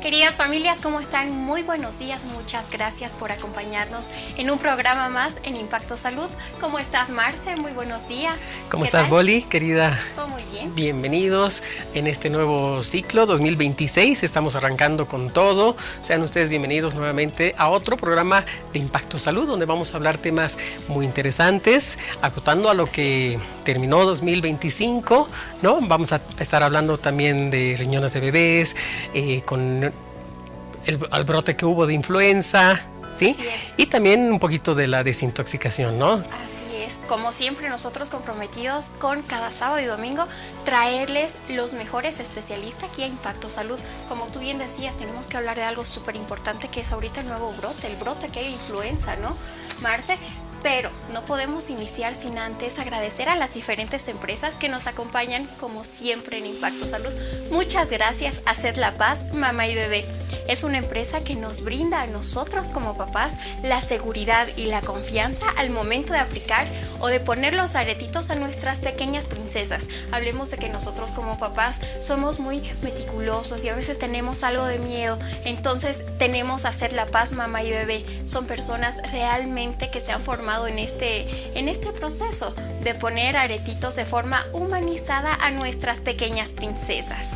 Queridas familias, ¿cómo están? Muy buenos días, muchas gracias por acompañarnos en un programa más en Impacto Salud. ¿Cómo estás, Marce? Muy buenos días. ¿Cómo estás, Boli, querida? Todo muy bien. Bienvenidos en este nuevo ciclo 2026, estamos arrancando con todo. Sean ustedes bienvenidos nuevamente a otro programa de Impacto Salud, donde vamos a hablar temas muy interesantes, acotando a lo que terminó 2025, ¿no? Vamos a estar hablando también de riñones de bebés, con el brote que hubo de influenza, ¿sí? Y también un poquito de la desintoxicación, ¿no? Así es, como siempre nosotros comprometidos con cada sábado y domingo traerles los mejores especialistas aquí a Impacto Salud. Como tú bien decías, tenemos que hablar de algo súper importante que es ahorita el nuevo brote, el brote que hay de influenza, ¿no, Marce? Pero no podemos iniciar sin antes agradecer a las diferentes empresas que nos acompañan como siempre en Impacto Salud. Muchas gracias a Sed La Paz, Mamá y Bebé. Es una empresa que nos brinda a nosotros como papás la seguridad y la confianza al momento de aplicar o de poner los aretitos a nuestras pequeñas princesas. Hablemos de que nosotros como papás somos muy meticulosos y a veces tenemos algo de miedo. Entonces tenemos a Sed La Paz, Mamá y Bebé. Son personas realmente que se han formado en este proceso de poner aretitos de forma humanizada a nuestras pequeñas princesas.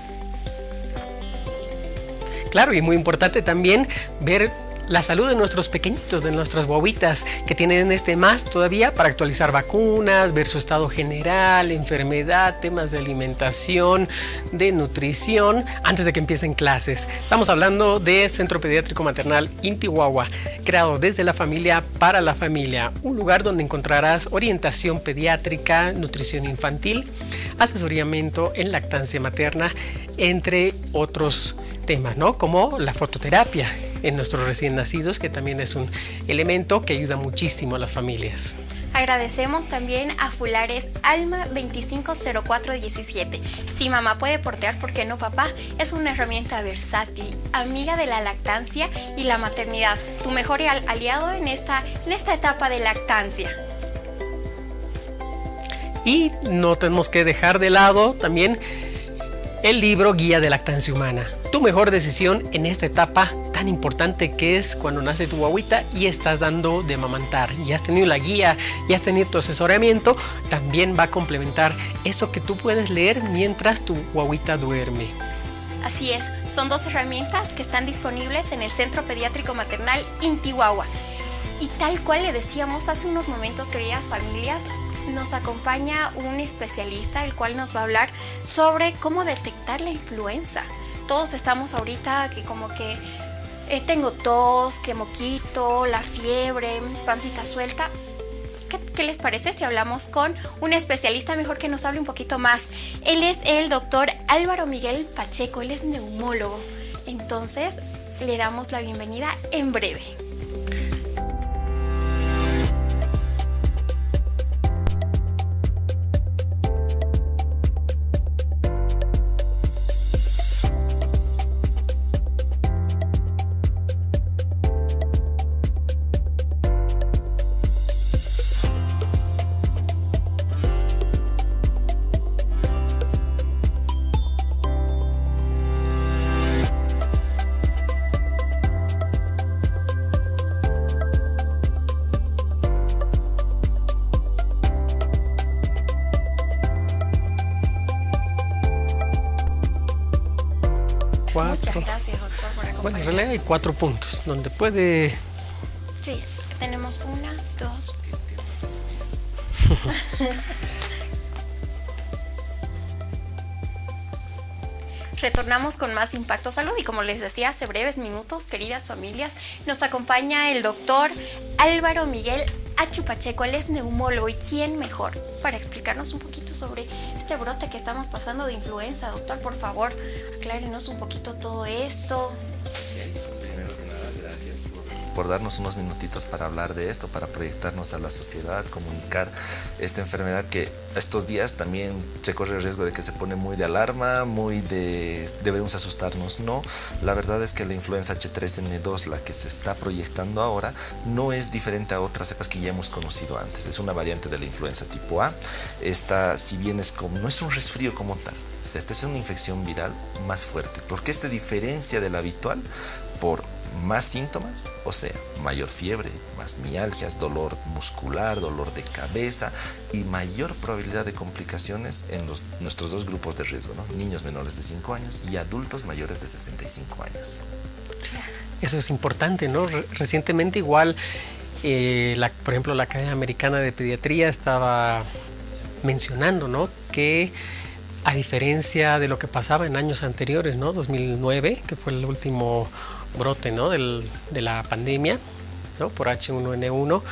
Claro, y muy importante también ver la salud de nuestros pequeñitos, de nuestras guaguitas que tienen más todavía para actualizar vacunas, ver su estado general, enfermedad, temas de alimentación, de nutrición, antes de que empiecen clases. Estamos hablando de Centro Pediátrico Maternal Intihuahua, creado desde la familia para la familia, un lugar donde encontrarás orientación pediátrica, nutrición infantil, asesoramiento en lactancia materna, entre otros temas, ¿no? Como la fototerapia en nuestros recién nacidos, que también es un elemento que ayuda muchísimo a las familias. Agradecemos también a Fulares Alma 250417. Si mamá puede portear, ¿por qué no papá? Es una herramienta versátil, amiga de la lactancia y la maternidad, tu mejor aliado en esta etapa de lactancia. Y no tenemos que dejar de lado también el libro Guía de Lactancia Humana. Tu mejor decisión en esta etapa tan importante que es cuando nace tu guaguita y estás dando de amamantar. Ya has tenido la guía, ya has tenido tu asesoramiento, también va a complementar eso que tú puedes leer mientras tu guaguita duerme. Así es, son dos herramientas que están disponibles en el Centro Pediátrico Maternal Intihuahua. Y tal cual le decíamos hace unos momentos, queridas familias, nos acompaña un especialista, el cual nos va a hablar sobre cómo detectar la influenza. Todos estamos ahorita que como que tengo tos, que moquito, la fiebre, pancita suelta. ¿Qué les parece si hablamos con un especialista mejor que nos hable un poquito más? Él es el doctor Álvaro Miguel Pacheco, él es neumólogo. Entonces le damos la bienvenida en breve. Muchas gracias, doctor, por acompañarnos. Bueno, en realidad hay 4 puntos donde puede... Sí, tenemos 1, 2. Retornamos con más Impacto Salud y como les decía hace breves minutos, queridas familias, nos acompaña el doctor Álvaro Miguel Achu Pacheco. Él es neumólogo y ¿quién mejor para explicarnos un poquito sobre este brote que estamos pasando de influenza? Doctor, por favor, aclárenos un poquito todo esto. Primero que nada, gracias por darnos unos minutitos para hablar de esto, para proyectarnos a la sociedad, comunicar esta enfermedad que estos días también se corre el riesgo de que se pone muy de alarma, debemos asustarnos. No, la verdad es que la influenza H3N2, la que se está proyectando ahora, no es diferente a otras cepas que ya hemos conocido antes. Es una variante de la influenza tipo A. Esta, si bien no es un resfrío como tal, O sea, esta es una infección viral más fuerte. ¿Por qué se diferencia de la habitual? Por más síntomas, o sea, mayor fiebre, más mialgias, dolor muscular, dolor de cabeza y mayor probabilidad de complicaciones en nuestros dos grupos de riesgo, ¿no? Niños menores de 5 años y adultos mayores de 65 años. Eso es importante, ¿no? Recientemente igual, por ejemplo, la Academia Americana de Pediatría estaba mencionando, ¿no?, que a diferencia de lo que pasaba en años anteriores, ¿no?, 2009, que fue el último brote, ¿no?, de la pandemia, ¿no?, por H1N1,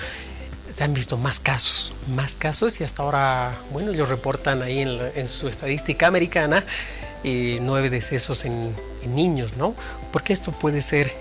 se han visto más casos y hasta ahora, bueno, ellos reportan ahí en su estadística americana 9 decesos en niños, ¿no? ¿Por qué esto puede ser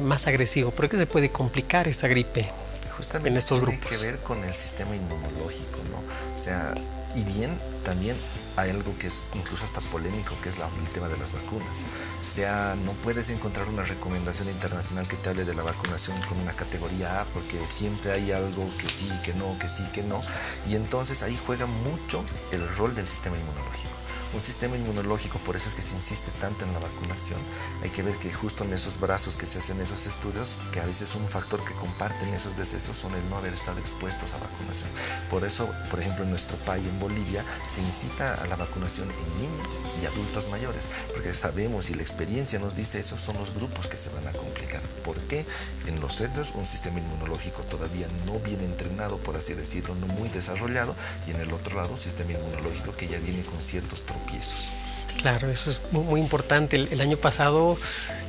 más agresivo? ¿Por qué se puede complicar esta gripe? Justamente en estos tiene grupos que ver con el sistema inmunológico, ¿no? O sea, y bien, también hay algo que es incluso hasta polémico, que es el tema de las vacunas. O sea, no puedes encontrar una recomendación internacional que te hable de la vacunación con una categoría A, porque siempre hay algo que sí, que no, que sí, que no. Y entonces ahí juega mucho el rol del sistema inmunológico. Un sistema inmunológico, por eso es que se insiste tanto en la vacunación. Hay que ver que justo en esos brazos que se hacen esos estudios, que a veces un factor que comparten esos decesos son el no haber estado expuestos a vacunación. Por eso, por ejemplo, en nuestro país, en Bolivia, se incita a la vacunación en niños y adultos mayores, porque sabemos y la experiencia nos dice esos son los grupos que se van a complicar. ¿Por qué? En los centros un sistema inmunológico todavía no bien entrenado, por así decirlo, no muy desarrollado, y en el otro lado un sistema inmunológico que ya viene con ciertos tropiezos. Claro, eso es muy importante. El año pasado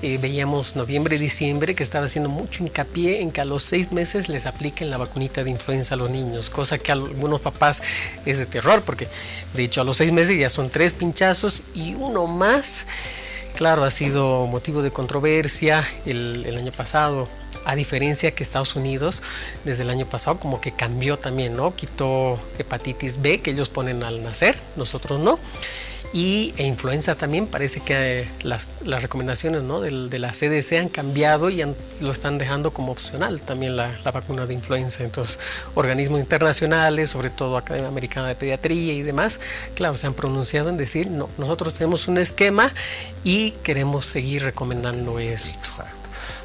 veíamos noviembre, diciembre, que estaba haciendo mucho hincapié en que a los 6 meses les apliquen la vacunita de influenza a los niños, cosa que a algunos papás es de terror, porque de hecho a los 6 meses ya son 3 pinchazos y uno más. Claro, ha sido motivo de controversia el año pasado, a diferencia que Estados Unidos desde el año pasado como que cambió también, ¿no? Quitó hepatitis B que ellos ponen al nacer, nosotros no. E influenza también, parece que las recomendaciones, ¿no?, de la CDC han cambiado y lo están dejando como opcional también la vacuna de influenza. Entonces, organismos internacionales, sobre todo Academia Americana de Pediatría y demás, claro, se han pronunciado en decir, no, nosotros tenemos un esquema y queremos seguir recomendando eso. Exacto.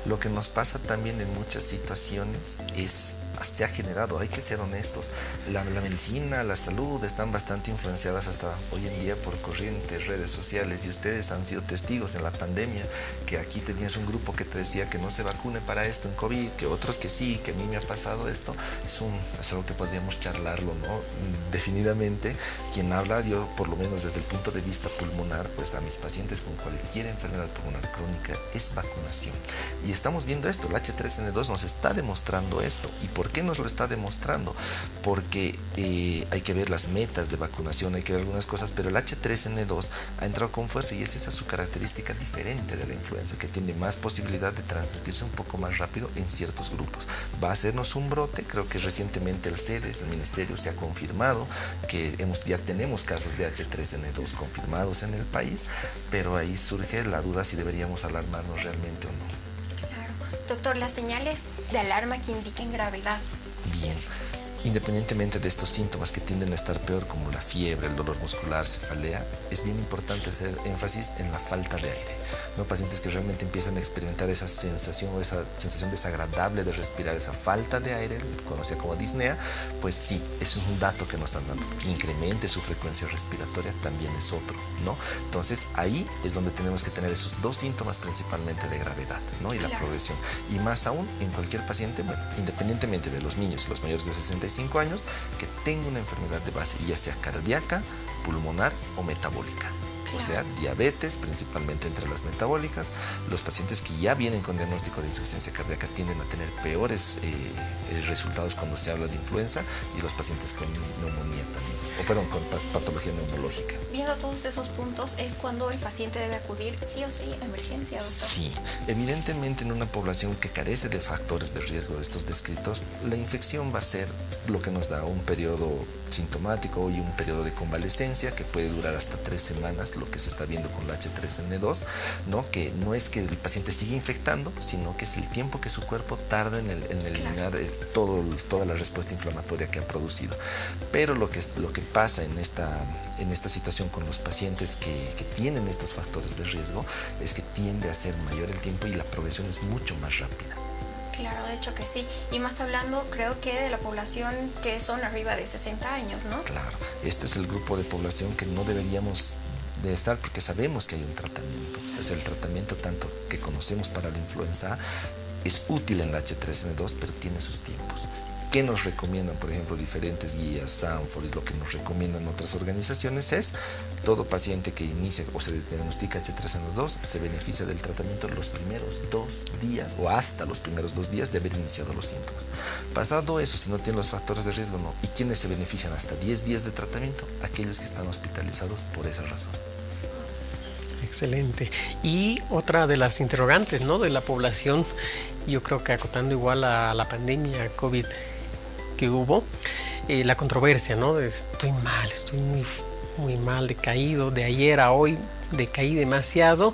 Lo que nos pasa también en muchas situaciones es, se ha generado, hay que ser honestos, la medicina, la salud están bastante influenciadas hasta hoy en día por corrientes, redes sociales, y ustedes han sido testigos en la pandemia, que aquí tenías un grupo que te decía que no se vacune para esto en COVID, que otros que sí, que a mí me ha pasado esto. Es algo que podríamos charlarlo, ¿no? Definidamente, quien habla, yo por lo menos desde el punto de vista pulmonar, pues a mis pacientes con cualquier enfermedad pulmonar crónica es vacunación. Y estamos viendo esto, el H3N2 nos está demostrando esto. ¿Y por qué nos lo está demostrando? Porque hay que ver las metas de vacunación, hay que ver algunas cosas, pero el H3N2 ha entrado con fuerza y es esa su característica diferente de la influenza, que tiene más posibilidad de transmitirse un poco más rápido en ciertos grupos. Va a hacernos un brote, creo que recientemente el CEDES, el Ministerio, se ha confirmado que ya tenemos casos de H3N2 confirmados en el país, pero ahí surge la duda si deberíamos alarmarnos realmente o no. Doctor, las señales de alarma que indiquen gravedad. Bien, independientemente de estos síntomas que tienden a estar peor, como la fiebre, el dolor muscular, cefalea, es bien importante hacer énfasis en la falta de aire. ¿No? Pacientes que realmente empiezan a experimentar esa sensación o esa sensación desagradable de respirar, esa falta de aire, conocida como disnea, pues sí, eso es un dato que nos están dando. Que incremente su frecuencia respiratoria también es otro, ¿no? Entonces ahí es donde tenemos que tener esos dos síntomas principalmente de gravedad, ¿no? Y la progresión. Y más aún en cualquier paciente, bueno, independientemente de los niños y los mayores de 65 años, que tenga una enfermedad de base, ya sea cardíaca, pulmonar o metabólica. O sea, diabetes, principalmente entre las metabólicas. Los pacientes que ya vienen con diagnóstico de insuficiencia cardíaca tienden a tener peores resultados cuando se habla de influenza, y los pacientes con neumonía también, con patología neumológica. Viendo todos esos puntos, es cuando el paciente debe acudir sí o sí a emergencia, doctor. Sí, evidentemente en una población que carece de factores de riesgo de estos descritos, la infección va a ser lo que nos da un periodo sintomático y un periodo de convalescencia que puede durar hasta 3 semanas, lo que se está viendo con la H3N2, ¿no? Que no es que el paciente siga infectando, sino que es el tiempo que su cuerpo tarda en eliminar toda la respuesta inflamatoria que ha producido. Pero lo que pasa en esta situación con los pacientes que tienen estos factores de riesgo es que tiende a ser mayor el tiempo y la progresión es mucho más rápida. Claro, de hecho que sí. Y más hablando, creo que de la población que son arriba de 60 años, ¿no? Claro, este es el grupo de población que no deberíamos de estar porque sabemos que hay un tratamiento. Es el tratamiento tanto que conocemos para la influenza A, es útil en la H3N2, pero tiene sus tiempos. ¿Qué nos recomiendan, por ejemplo, diferentes guías, Sanford, y lo que nos recomiendan otras organizaciones es todo paciente que inicia o se diagnostica H3N2 se beneficia del tratamiento los primeros 2 días o hasta los primeros 2 días de haber iniciado los síntomas. Pasado eso, si no tienen los factores de riesgo, no. ¿Y quiénes se benefician hasta 10 días de tratamiento? Aquellos que están hospitalizados por esa razón. Excelente. Y otra de las interrogantes, ¿no?, de la población, yo creo que acotando igual a la pandemia COVID que hubo, la controversia, ¿no? Estoy mal, estoy muy mal, decaído, de ayer a hoy decaí demasiado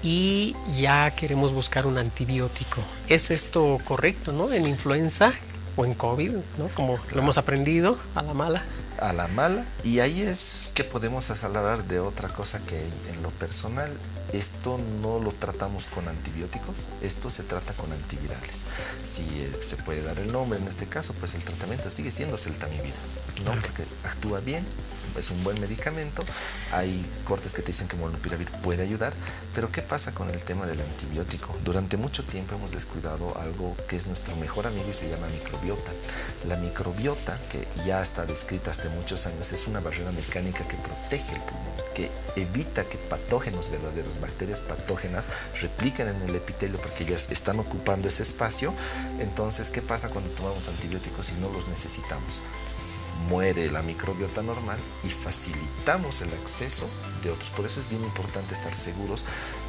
y ya queremos buscar un antibiótico. ¿Es esto correcto, ¿no?, en influenza o en COVID, ¿no?, como lo hemos aprendido a la mala? A la mala, y ahí es que podemos hablar de otra cosa que en lo personal, esto no lo tratamos con antibióticos, esto se trata con antivirales. Si se puede dar el nombre en este caso, pues el tratamiento sigue siendo Celtamivir, ¿no? Porque actúa bien, es un buen medicamento, hay cortes que te dicen que Molnupiravir puede ayudar, pero ¿qué pasa con el tema del antibiótico? Durante mucho tiempo hemos descuidado algo que es nuestro mejor amigo y se llama microbiota. La microbiota, que ya está descrita hace muchos años, es una barrera mecánica que protege el pulmón, que evita que patógenos verdaderos, bacterias patógenas, repliquen en el epitelio porque ellas están ocupando ese espacio. Entonces, ¿qué pasa cuando tomamos antibióticos y no los necesitamos? Muere la microbiota normal y facilitamos el acceso de otros. Por eso es bien importante estar seguros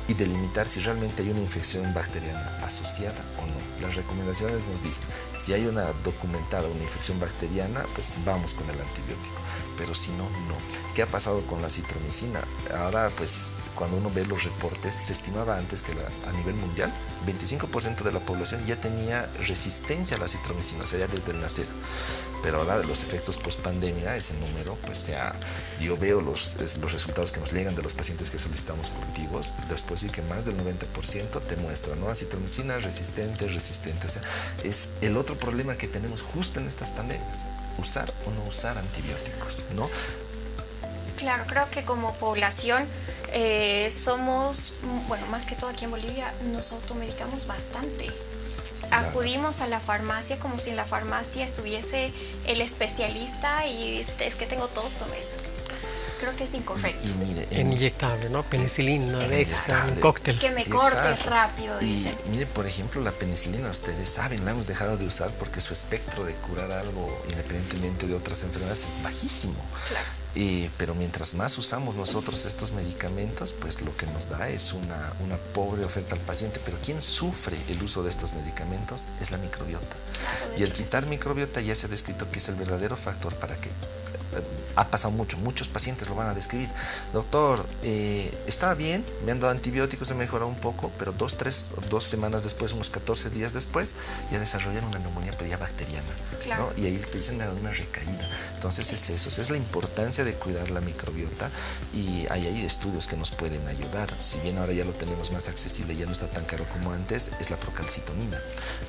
y delimitar si realmente hay una infección bacteriana asociada o no. Las recomendaciones nos dicen, si hay una documentada una infección bacteriana, pues vamos con el antibiótico, pero si no, no. ¿Qué ha pasado con la citromicina? Ahora, pues, cuando uno ve los reportes, se estimaba antes que a nivel mundial, 25% de la población ya tenía resistencia a la citromicina, o sea, ya desde el nacer. Pero ahora de los efectos post-pandemia, ese número, pues yo veo los resultados que nos llegan de los pacientes que solicitamos cultivos, les puedo decir que más del 90% te muestra, ¿no?, acitromicina resistente. O sea, es el otro problema que tenemos justo en estas pandemias, usar o no usar antibióticos, ¿no? Claro, creo que como población somos, bueno, más que todo aquí en Bolivia, nos automedicamos bastante. Acudimos a la farmacia como si en la farmacia estuviese el especialista y es que tengo tos, tome eso. Creo que es incorrecto. Y mire, Inyectable, ¿no? Penicilina, Dexa, un cóctel. Que me cortes exacto. rápido, dicen. Y mire, por ejemplo, la penicilina, ustedes saben, la hemos dejado de usar porque su espectro de curar algo, independientemente de otras enfermedades, es bajísimo. Claro. Pero mientras más usamos nosotros estos medicamentos, pues lo que nos da es una pobre oferta al paciente. Pero quien sufre el uso de estos medicamentos es la microbiota. Claro, Y el quitar microbiota ya se ha descrito que es el verdadero factor para que ha pasado muchos pacientes lo van a describir. Doctor, estaba bien, me han dado antibióticos, he mejorado un poco, pero 2 semanas después, unos 14 días después, ya desarrollaron una neumonía, pero ya bacteriana. Claro. ¿No? Y ahí te dicen, me ha dado una recaída. Entonces es eso, es la importancia de cuidar la microbiota y hay estudios que nos pueden ayudar. Si bien ahora ya lo tenemos más accesible, ya no está tan caro como antes, es la procalcitonina,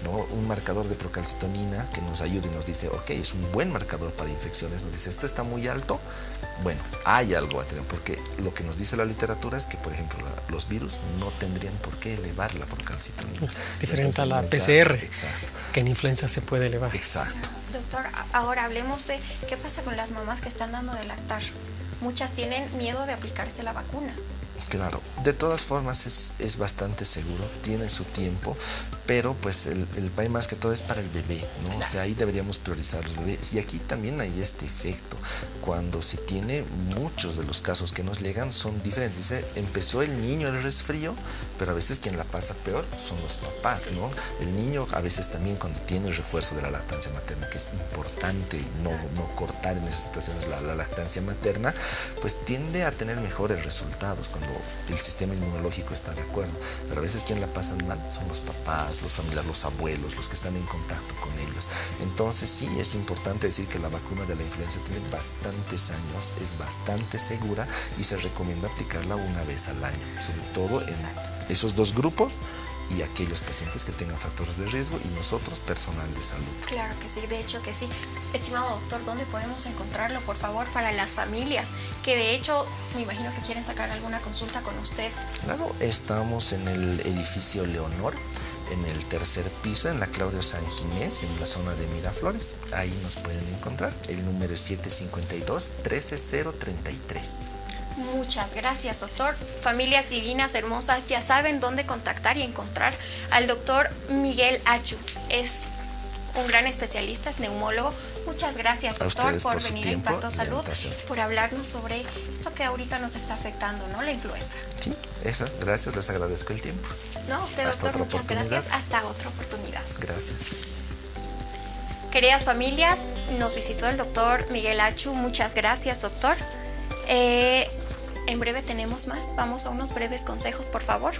¿no? Un marcador de procalcitonina que nos ayuda y nos dice, ok, es un buen marcador para infecciones, nos dice, esto está muy alto, bueno, hay algo a tener, porque lo que nos dice la literatura es que, por ejemplo, los virus no tendrían por qué elevar la procalcitonina. Diferente a la Entonces, PCR, exacto. que en influenza se puede elevar. Exacto. Doctor, ahora hablemos de qué pasa con las mamás que están dando de lactar. Muchas tienen miedo de aplicarse la vacuna. Claro, de todas formas es bastante seguro, tiene su tiempo, pero pues el PAI más que todo es para el bebé, ¿no? Claro. O sea, ahí deberíamos priorizar los bebés. Y aquí también hay este efecto. Cuando se tiene, muchos de los casos que nos llegan son diferentes. Dice, empezó el niño el resfrío, pero a veces quien la pasa peor son los papás, ¿no? El niño a veces también cuando tiene el refuerzo de la lactancia materna, que es importante no cortar en esas situaciones la lactancia materna, pues tiende a tener mejores resultados cuando el sistema inmunológico está de acuerdo. Pero a veces quien la pasan mal son los papás, los familiares, los abuelos, los que están en contacto con ellos. Entonces sí, es importante decir que la vacuna de la influenza tiene bastantes años, es bastante segura y se recomienda aplicarla una vez al año, sobre todo en esos dos grupos y aquellos pacientes que tengan factores de riesgo y nosotros, personal de salud. Claro que sí, de hecho que sí. Estimado doctor, ¿dónde podemos encontrarlo, por favor, para las familias que de hecho me imagino que quieren sacar alguna consulta con usted? Claro, estamos en el edificio Leonor, en el tercer piso, en la Claudio San Ginés, en la zona de Miraflores. Ahí nos pueden encontrar. El número es 752-13033. Muchas gracias, doctor. Familias divinas, hermosas, ya saben dónde contactar y encontrar al doctor Miguel Achu. Es un gran especialista, es neumólogo. Muchas gracias, doctor, por venir a Impacto Salud, por hablarnos sobre esto que ahorita nos está afectando, ¿no? La influenza. Sí, eso. Gracias, les agradezco el tiempo. No, usted, doctor, muchas gracias. Hasta otra oportunidad. Gracias. Queridas familias, nos visitó el doctor Miguel Achu. Muchas gracias, doctor. En breve tenemos más. Vamos a unos breves consejos, por favor.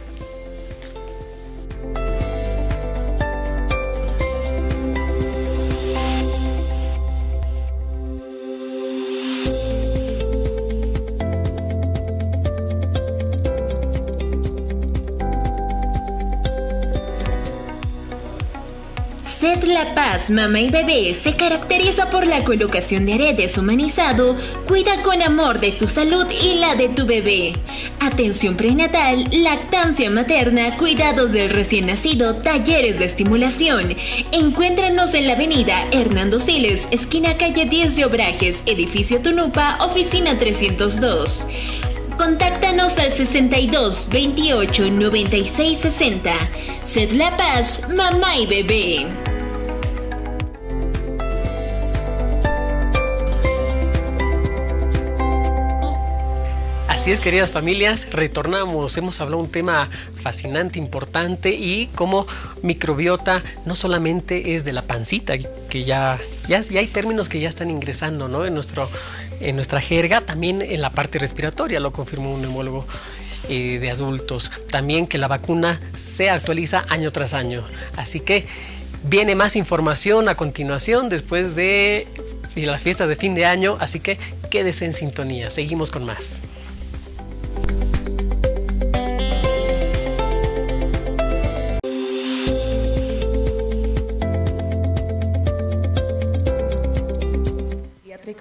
Sed La Paz Mamá y Bebé se caracteriza por la colocación de aretes humanizado. Cuida con amor de tu salud y la de tu bebé. Atención prenatal, lactancia materna, cuidados del recién nacido, talleres de estimulación. Encuéntranos en la avenida Hernando Siles, esquina calle 10 de Obrajes, edificio Tunupa, oficina 302. Contáctanos al 62 28 96 60. Sed La Paz Mamá y Bebé. Así es, queridas familias, retornamos. Hemos hablado un tema fascinante, importante, y como microbiota no solamente es de la pancita, que ya hay términos que ya están ingresando, ¿no? en nuestra jerga, también en la parte respiratoria, lo confirmó un neumólogo de adultos. También que la vacuna se actualiza año tras año. Así que viene más información a continuación después de las fiestas de fin de año, así que quédese en sintonía. Seguimos con más.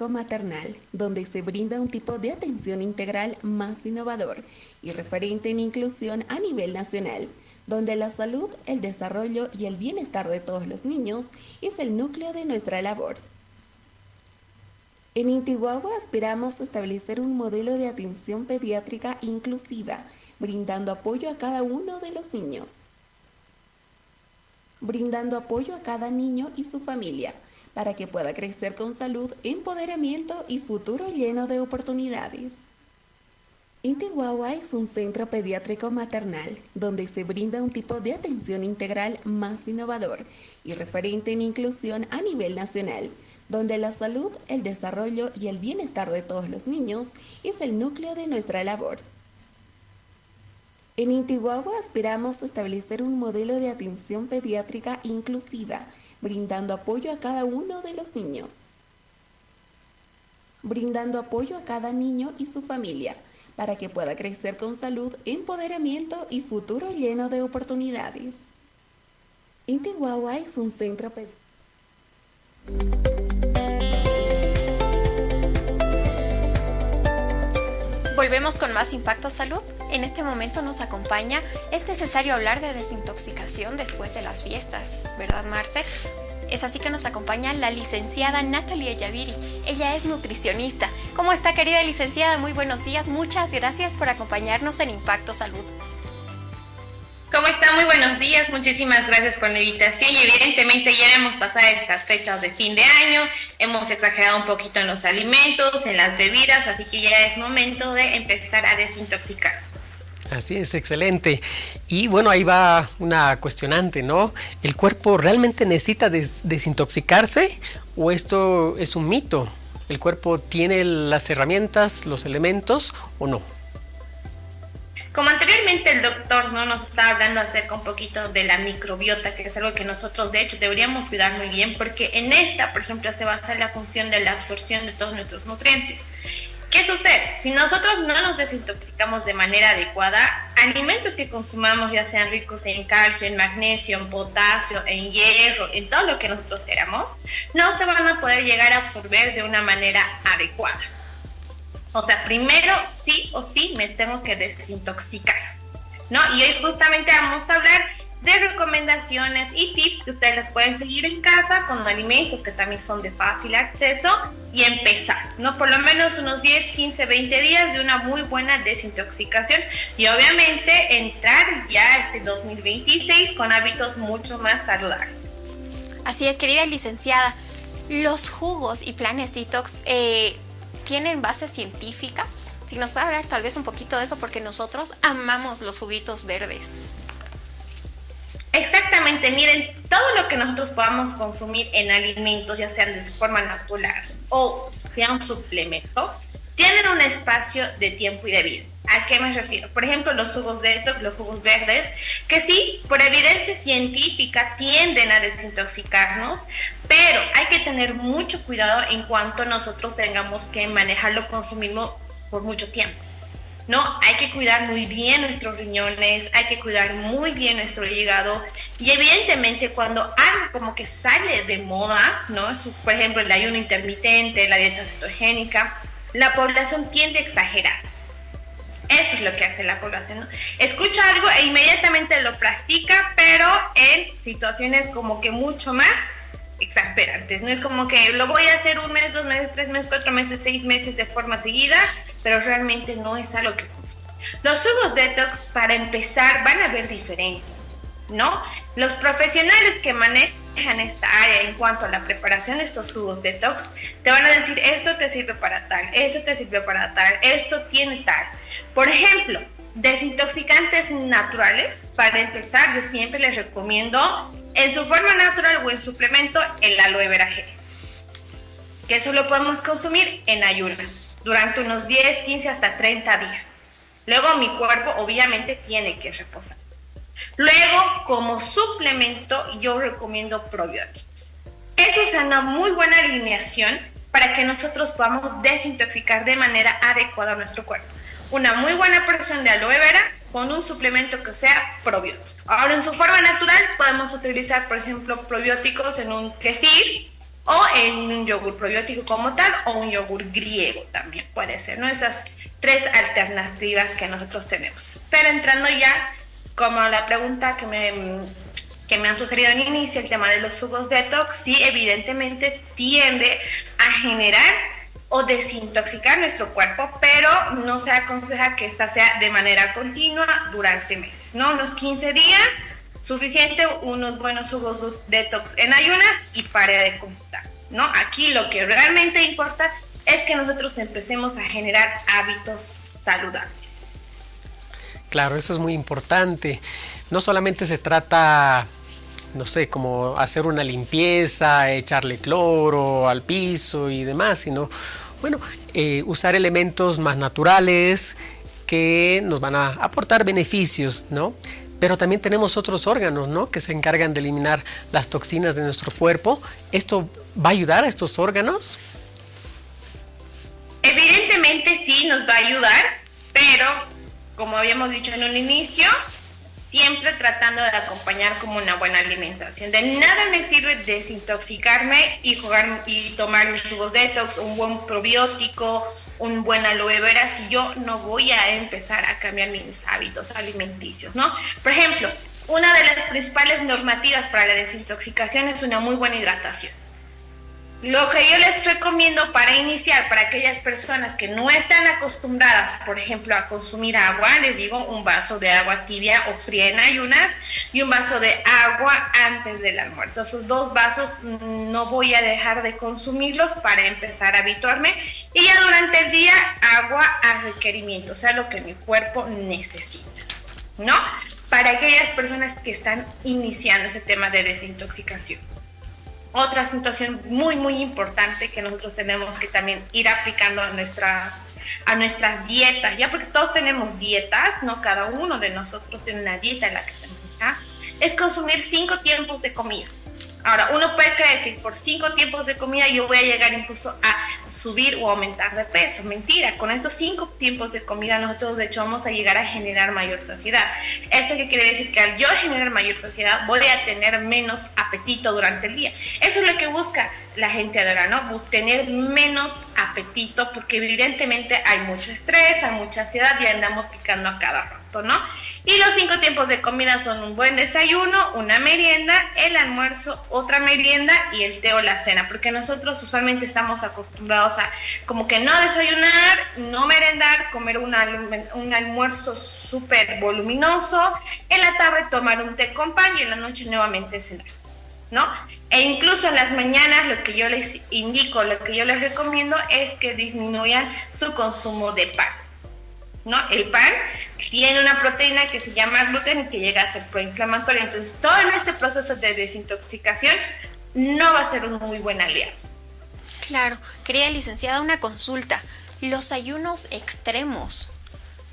Maternal, donde se brinda un tipo de atención integral más innovador y referente en inclusión a nivel nacional, donde la salud, el desarrollo y el bienestar de todos los niños es el núcleo de nuestra labor. En Intihuahua aspiramos a establecer un modelo de atención pediátrica inclusiva, brindando apoyo a cada uno de los niños. Brindando apoyo a cada niño y su familia, para que pueda crecer con salud, empoderamiento y futuro lleno de oportunidades. Intihuahua es un centro pediátrico maternal, donde se brinda un tipo de atención integral más innovador y referente en inclusión a nivel nacional, donde la salud, el desarrollo y el bienestar de todos los niños es el núcleo de nuestra labor. En Intihuahua aspiramos a establecer un modelo de atención pediátrica inclusiva, brindando apoyo a cada uno de los niños. Brindando apoyo a cada niño y su familia, para que pueda crecer con salud, empoderamiento y futuro lleno de oportunidades. Intihuahua es un centro pediátrico. Volvemos con más Impacto Salud. En este momento nos acompaña, es necesario hablar de desintoxicación después de las fiestas, ¿verdad, Marce? Es así que nos acompaña la licenciada Natalia Yaviri. Ella es nutricionista. ¿Cómo está, querida licenciada? Muy buenos días. Muchas gracias por acompañarnos en Impacto Salud. ¿Cómo está, Hola, muy buenos días, muchísimas gracias por la invitación y evidentemente ya hemos pasado estas fechas de fin de año, hemos exagerado un poquito en los alimentos, en las bebidas, así que ya es momento de empezar a desintoxicarnos. Así es, excelente. Y bueno, ahí va una cuestionante, ¿no? ¿El cuerpo realmente necesita desintoxicarse o esto es un mito? ¿El cuerpo tiene las herramientas, los elementos o no? Como anteriormente el doctor no nos estaba hablando acerca un poquito de la microbiota, que es algo que nosotros de hecho deberíamos cuidar muy bien, porque en esta, por ejemplo, se basa la función de la absorción de todos nuestros nutrientes. ¿Qué sucede? Si nosotros no nos desintoxicamos de manera adecuada, alimentos que consumamos, ya sean ricos en calcio, en magnesio, en potasio, en hierro, en todo lo que nosotros queramos, no se van a poder llegar a absorber de una manera adecuada. O sea, primero sí o sí me tengo que desintoxicar, ¿no? Y hoy justamente vamos a hablar de recomendaciones y tips que ustedes les pueden seguir en casa con alimentos que también son de fácil acceso y empezar, ¿no? Por lo menos unos 10, 15, 20 días de una muy buena desintoxicación y obviamente entrar ya este 2026 con hábitos mucho más saludables. Así es, querida licenciada, los jugos y planes detox ¿tienen base científica? Si nos puede hablar tal vez un poquito de eso, porque nosotros amamos los juguitos verdes. Exactamente, miren, todo lo que nosotros podamos consumir en alimentos, ya sean de su forma natural o sea un suplemento, tienen un espacio de tiempo y de vida. ¿A qué me refiero? Por ejemplo, los jugos detox, los jugos verdes, que sí, por evidencia científica tienden a desintoxicarnos, pero hay que tener mucho cuidado en cuanto nosotros tengamos que manejarlo, consumirlo por mucho tiempo, ¿no? Hay que cuidar muy bien nuestros riñones, hay que cuidar muy bien nuestro hígado y evidentemente cuando algo como que sale de moda, ¿no? Por ejemplo, el ayuno intermitente, la dieta cetogénica, la población tiende a exagerar. Eso es lo que hace la población, ¿no? Escucha algo e inmediatamente lo practica, pero en situaciones como que mucho más exasperantes. No es como que lo voy a hacer 1 mes, 2 meses, 3 meses, 4 meses, 6 meses de forma seguida, pero realmente no es algo que funcione. Los jugos detox, para empezar, van a ver diferentes, ¿no? Los profesionales que manejan esta área en cuanto a la preparación de estos jugos detox, te van a decir, esto te sirve para tal, esto te sirve para tal, esto tiene tal. Por ejemplo, desintoxicantes naturales, para empezar, yo siempre les recomiendo en su forma natural o en suplemento el aloe vera gel, que eso lo podemos consumir en ayunas durante unos 10, 15 hasta 30 días. Luego mi cuerpo obviamente tiene que reposar. Luego, como suplemento, yo recomiendo probióticos. Eso es una muy buena alineación para que nosotros podamos desintoxicar de manera adecuada a nuestro cuerpo. Una muy buena porción de aloe vera con un suplemento que sea probiótico. Ahora, en su forma natural, podemos utilizar, por ejemplo, probióticos en un kefir o en un yogur probiótico como tal, o un yogur griego también puede ser, ¿no? Esas 3 alternativas que nosotros tenemos. Pero entrando ya como la pregunta que me han sugerido al inicio, el tema de los jugos detox, sí, evidentemente tiende a generar o desintoxicar nuestro cuerpo, pero no se aconseja que esta sea de manera continua durante meses, ¿no? Unos 15 días, suficiente, unos buenos jugos detox en ayunas y pare de contar, ¿no? Aquí lo que realmente importa es que nosotros empecemos a generar hábitos saludables. Claro, eso es muy importante. No solamente se trata, no sé, como hacer una limpieza, echarle cloro al piso y demás, sino, bueno, usar elementos más naturales que nos van a aportar beneficios, ¿no? Pero también tenemos otros órganos, ¿no?, que se encargan de eliminar las toxinas de nuestro cuerpo. ¿Esto va a ayudar a estos órganos? Evidentemente sí nos va a ayudar, pero como habíamos dicho en un inicio, siempre tratando de acompañar como una buena alimentación. De nada me sirve desintoxicarme y tomar mis jugos detox, un buen probiótico, un buen aloe vera, si yo no voy a empezar a cambiar mis hábitos alimenticios, ¿no? Por ejemplo, una de las principales normativas para la desintoxicación es una muy buena hidratación. Lo que yo les recomiendo para iniciar, para aquellas personas que no están acostumbradas, por ejemplo, a consumir agua, les digo un vaso de agua tibia o fría en ayunas y un vaso de agua antes del almuerzo. Esos 2 vasos no voy a dejar de consumirlos para empezar a habituarme. Y ya durante el día, agua a requerimiento, o sea, lo que mi cuerpo necesita, ¿no? Para aquellas personas que están iniciando ese tema de desintoxicación. Otra situación muy, muy importante que nosotros tenemos que también ir aplicando a nuestras dietas, ya porque todos tenemos dietas, ¿no? Cada uno de nosotros tiene una dieta en la que se maneja, es consumir 5 tiempos de comida. Ahora, uno puede creer que por 5 tiempos de comida yo voy a llegar incluso a subir o aumentar de peso. Mentira, con estos 5 tiempos de comida nosotros de hecho vamos a llegar a generar mayor saciedad. ¿Esto qué quiere decir? Que al yo generar mayor saciedad voy a tener menos apetito durante el día. Eso es lo que busca la gente ahora, ¿no? Tener menos apetito porque evidentemente hay mucho estrés, hay mucha ansiedad y andamos picando a cada rato, ¿no? Y los 5 tiempos de comida son un buen desayuno, una merienda, el almuerzo, otra merienda y el té o la cena, porque nosotros usualmente estamos acostumbrados a como que no desayunar, no merendar, comer un almuerzo súper voluminoso, en la tarde tomar un té con pan y en la noche nuevamente cenar, ¿no? E incluso en las mañanas lo que yo les indico, lo que yo les recomiendo es que disminuyan su consumo de pan, ¿no? El pan tiene una proteína que se llama gluten y que llega a ser proinflamatoria, entonces todo en este proceso de desintoxicación no va a ser un muy buen aliado. Claro, querida licenciada, una consulta. ¿Los ayunos extremos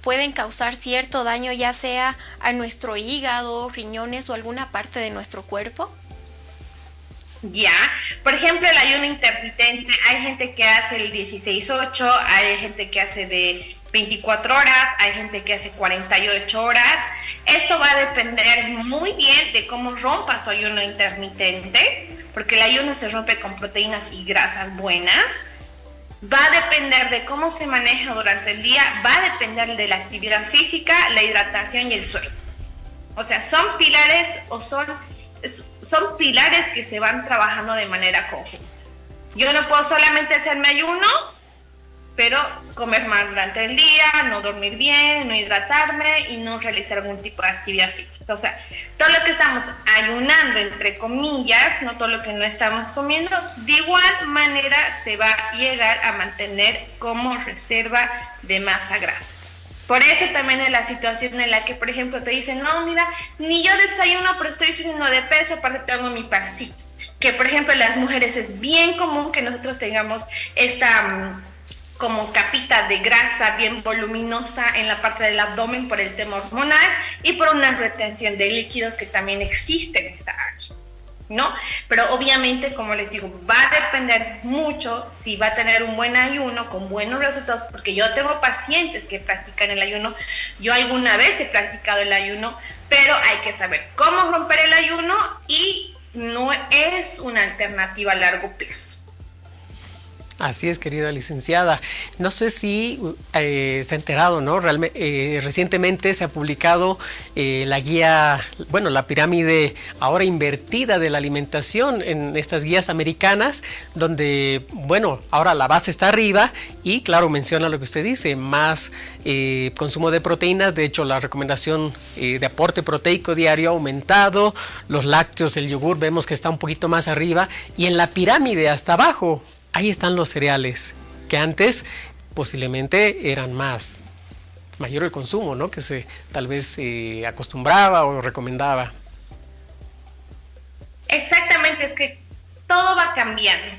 pueden causar cierto daño ya sea a nuestro hígado, riñones o alguna parte de nuestro cuerpo? Ya, por ejemplo, el ayuno intermitente, hay gente que hace el 16-8, hay gente que hace de 24 horas, hay gente que hace 48 horas. Esto va a depender muy bien de cómo rompa su ayuno intermitente, porque el ayuno se rompe con proteínas y grasas buenas. Va a depender de cómo se maneja durante el día, va a depender de la actividad física, la hidratación y el sueño. O sea, son pilares que se van trabajando de manera conjunta. Yo no puedo solamente hacerme ayuno, pero comer mal durante el día, no dormir bien, no hidratarme y no realizar algún tipo de actividad física. O sea, todo lo que estamos ayunando, entre comillas, no todo lo que no estamos comiendo, de igual manera se va a llegar a mantener como reserva de masa grasa. Por eso también es la situación en la que, por ejemplo, te dicen, no, mira, ni yo desayuno, pero estoy subiendo de peso, aparte tengo mi pancito. Que, por ejemplo, en las mujeres es bien común que nosotros tengamos esta como capita de grasa bien voluminosa en la parte del abdomen por el tema hormonal y por una retención de líquidos que también existe en esta área, ¿no? Pero obviamente, como les digo, va a depender mucho si va a tener un buen ayuno con buenos resultados, porque yo tengo pacientes que practican el ayuno, yo alguna vez he practicado el ayuno, pero hay que saber cómo romper el ayuno y no es una alternativa a largo plazo. Así es, querida licenciada. No sé si se ha enterado, ¿no? Recientemente se ha publicado la guía, bueno, la pirámide ahora invertida de la alimentación en estas guías americanas, donde, bueno, ahora la base está arriba y, claro, menciona lo que usted dice, más consumo de proteínas. De hecho, la recomendación de aporte proteico diario ha aumentado. Los lácteos, el yogur, vemos que está un poquito más arriba. Y en la pirámide, hasta abajo, ahí están los cereales, que antes posiblemente eran mayor el consumo, ¿no? Que se tal vez acostumbraba o recomendaba. Exactamente, es que todo va cambiando.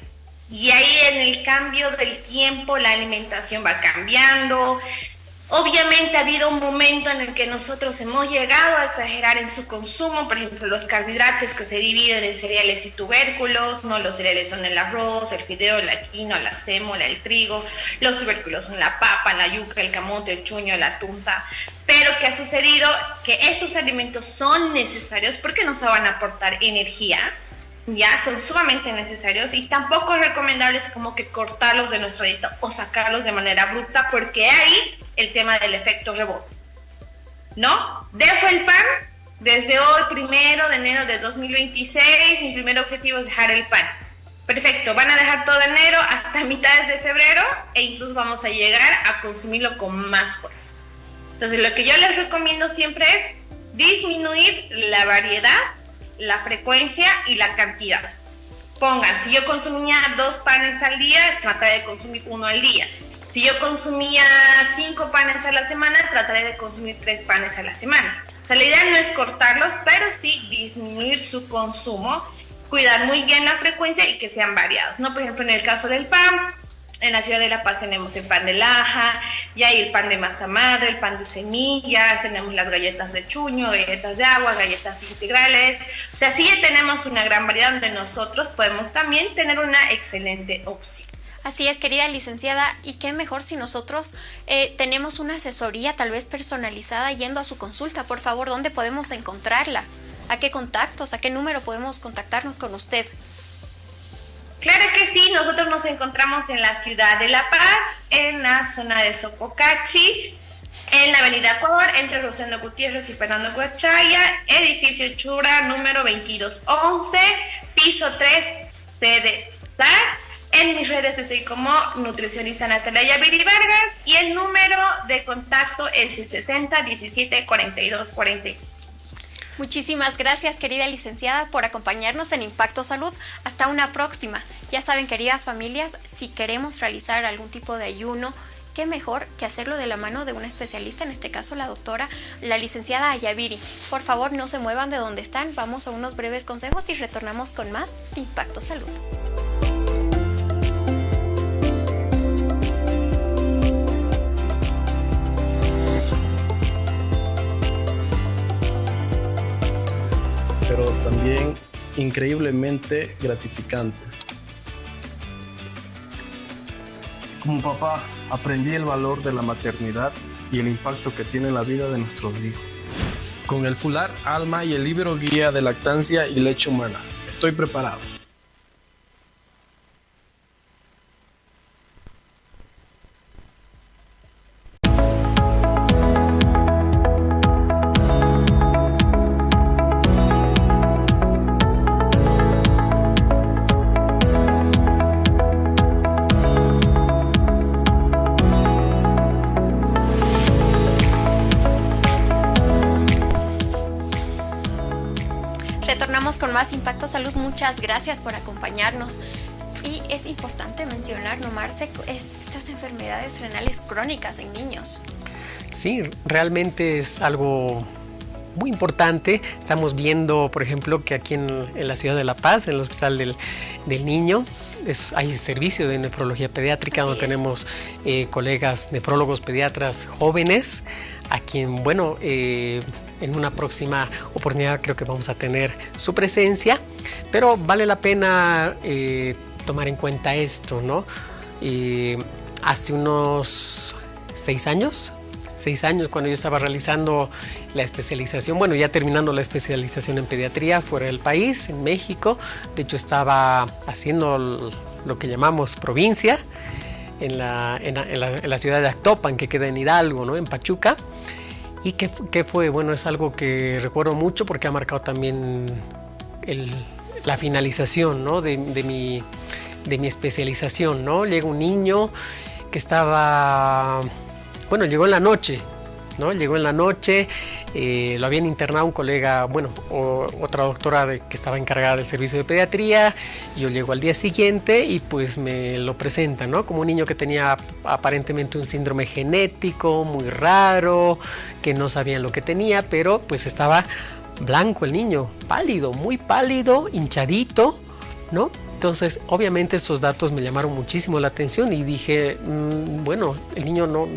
Y ahí en el cambio del tiempo la alimentación va cambiando. Obviamente ha habido un momento en el que nosotros hemos llegado a exagerar en su consumo, por ejemplo, los carbohidratos que se dividen en cereales y tubérculos, ¿no? Los cereales son el arroz, el fideo, la quinoa, la sémola, el trigo, los tubérculos son la papa, la yuca, el camote, el chuño, la tunta. Pero ¿qué ha sucedido? Que estos alimentos son necesarios porque nos van a aportar energía, ya son sumamente necesarios y tampoco es recomendable como que cortarlos de nuestra dieta o sacarlos de manera abrupta, porque ahí el tema del efecto rebote, ¿no? Dejo el pan desde hoy, 1 de enero de 2026, mi primer objetivo es dejar el pan. Perfecto, van a dejar todo enero hasta mitades de febrero e incluso vamos a llegar a consumirlo con más fuerza. Entonces, lo que yo les recomiendo siempre es disminuir la variedad, la frecuencia y la cantidad. Pongan, si yo consumía 2 panes al día, trataré de consumir 1 al día. Si yo consumía 5 panes a la semana, trataré de consumir 3 panes a la semana. O sea, la idea no es cortarlos, pero sí disminuir su consumo, cuidar muy bien la frecuencia y que sean variados, ¿no? Por ejemplo, en el caso del pan, en la ciudad de La Paz tenemos el pan de laja, y hay el pan de masa madre, el pan de semillas, tenemos las galletas de chuño, galletas de agua, galletas integrales. O sea, sí tenemos una gran variedad donde nosotros podemos también tener una excelente opción. Así es, querida licenciada, y qué mejor si nosotros tenemos una asesoría tal vez personalizada yendo a su consulta. Por favor, ¿dónde podemos encontrarla? ¿A qué contactos, a qué número podemos contactarnos con usted? Claro que sí, nosotros nos encontramos en la ciudad de La Paz, en la zona de Sopocachi, en la avenida Ecuador, entre Rosendo Gutiérrez y Fernando Guachaya, edificio Chura, número 2211, piso 3, sede SAR. En mis redes estoy como nutricionista Natalia Yaviri Vargas y el número de contacto es 60 17 42 40. Muchísimas gracias, querida licenciada, por acompañarnos en Impacto Salud. Hasta una próxima. Ya saben, queridas familias, si queremos realizar algún tipo de ayuno, qué mejor que hacerlo de la mano de una especialista, en este caso la licenciada Yaviri. Por favor, no se muevan de donde están. Vamos a unos breves consejos y retornamos con más de Impacto Salud. Pero también increíblemente gratificante. Como papá, aprendí el valor de la maternidad y el impacto que tiene en la vida de nuestros hijos. Con el Fular Alma y el libro guía de lactancia y leche humana, estoy preparado. Retornamos con más Impacto Salud. Muchas gracias por acompañarnos. Y es importante mencionar, ¿no, Marce?, estas enfermedades renales crónicas en niños. Sí, realmente es algo muy importante. Estamos viendo, por ejemplo, que aquí en la ciudad de La Paz, en el Hospital del Niño, hay servicio de nefrología pediátrica, donde tenemos colegas nefrólogos pediatras jóvenes, a quien, bueno, en una próxima oportunidad creo que vamos a tener su presencia, pero vale la pena tomar en cuenta esto, ¿no? Hace unos 6 años, cuando yo estaba realizando la especialización, bueno, ya terminando la especialización en pediatría fuera del país, en México. De hecho, estaba haciendo lo que llamamos provincia, en la ciudad de Actopan, que queda en Hidalgo, ¿no?, en Pachuca. Y que fue, bueno, es algo que recuerdo mucho porque ha marcado también la finalización, ¿no?, de mi especialización, ¿no? Llega un niño que estaba, bueno, llegó en la noche, ¿no? Llegó en la noche, lo habían internado un colega, bueno, otra doctora que estaba encargada del servicio de pediatría. Yo llego al día siguiente y pues me lo presentan, ¿no?, como un niño que tenía aparentemente un síndrome genético muy raro, que no sabían lo que tenía, pero pues estaba blanco el niño, pálido, muy pálido, hinchadito, ¿no? Entonces, obviamente estos datos me llamaron muchísimo la atención y dije, bueno, el niño no,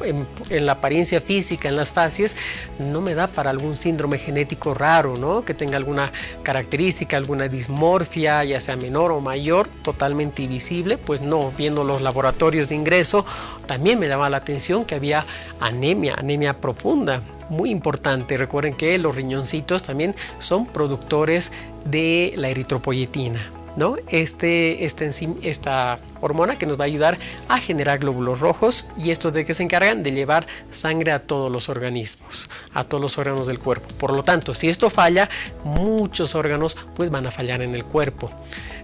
en la apariencia física, en las facies, no me da para algún síndrome genético raro, ¿no?, que tenga alguna característica, alguna dismorfia, ya sea menor o mayor, totalmente invisible. Pues no, viendo los laboratorios de ingreso, también me llamaba la atención que había anemia profunda, muy importante. Recuerden que los riñoncitos también son productores de la eritropoyetina, ¿no? Esta hormona que nos va a ayudar a generar glóbulos rojos, y estos de que se encargan de llevar sangre a todos los organismos, a todos los órganos del cuerpo. Por lo tanto, si esto falla, muchos órganos pues van a fallar en el cuerpo.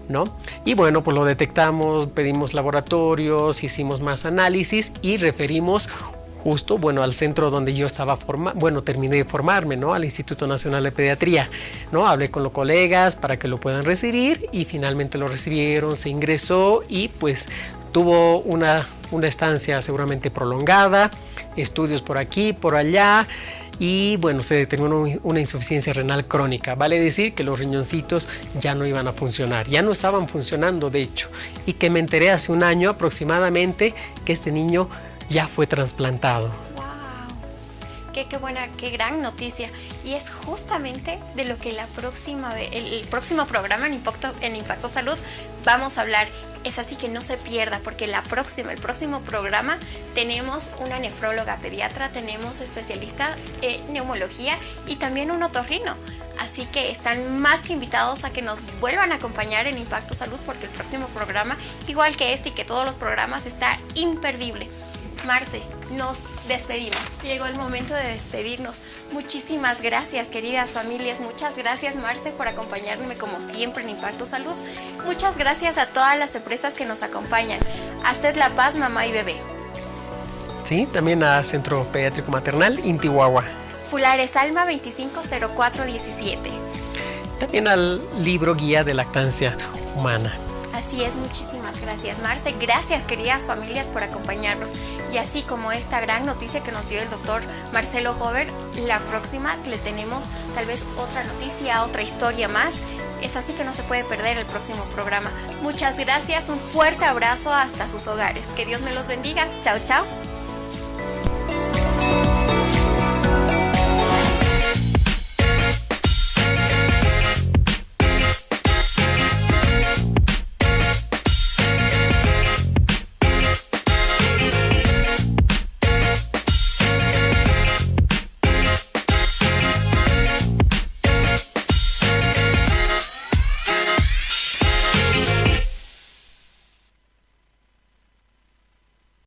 ¿no? Y bueno, pues lo detectamos, pedimos laboratorios, hicimos más análisis y referimos justo, bueno, al centro donde yo estaba terminé de formarme, ¿no? Al Instituto Nacional de Pediatría, ¿no? Hablé con los colegas para que lo puedan recibir y finalmente lo recibieron, se ingresó y pues tuvo una estancia seguramente prolongada, estudios por aquí, por allá y bueno, se determinó una insuficiencia renal crónica. Vale decir que los riñoncitos ya no iban a funcionar, ya no estaban funcionando de hecho, y que me enteré hace un año aproximadamente que este niño ya fue trasplantado. ¡Wow! Qué buena, qué gran noticia. Y es justamente de lo que el próximo programa en Impacto Salud vamos a hablar. Es así que no se pierda, porque el próximo programa tenemos una nefróloga pediatra, tenemos especialista en neumología y también un otorrino. Así que están más que invitados a que nos vuelvan a acompañar en Impacto Salud, porque el próximo programa, igual que este y que todos los programas, está imperdible. Marce, nos despedimos. Llegó el momento de despedirnos. Muchísimas gracias, queridas familias. Muchas gracias, Marce, por acompañarme como siempre en Impacto Salud. Muchas gracias a todas las empresas que nos acompañan. A Sed La Paz, Mamá y Bebé. Sí, también a Centro Pediátrico Maternal Intihuahua. Fulares Alma 250417. También al libro Guía de Lactancia Humana. Así es, muchísimas gracias, Marce. Gracias, queridas familias, por acompañarnos. Y así como esta gran noticia que nos dio el doctor Marcelo Hover, la próxima le tenemos tal vez otra noticia, otra historia más. Es así que no se puede perder el próximo programa. Muchas gracias, un fuerte abrazo hasta sus hogares. Que Dios me los bendiga. Chao, chao.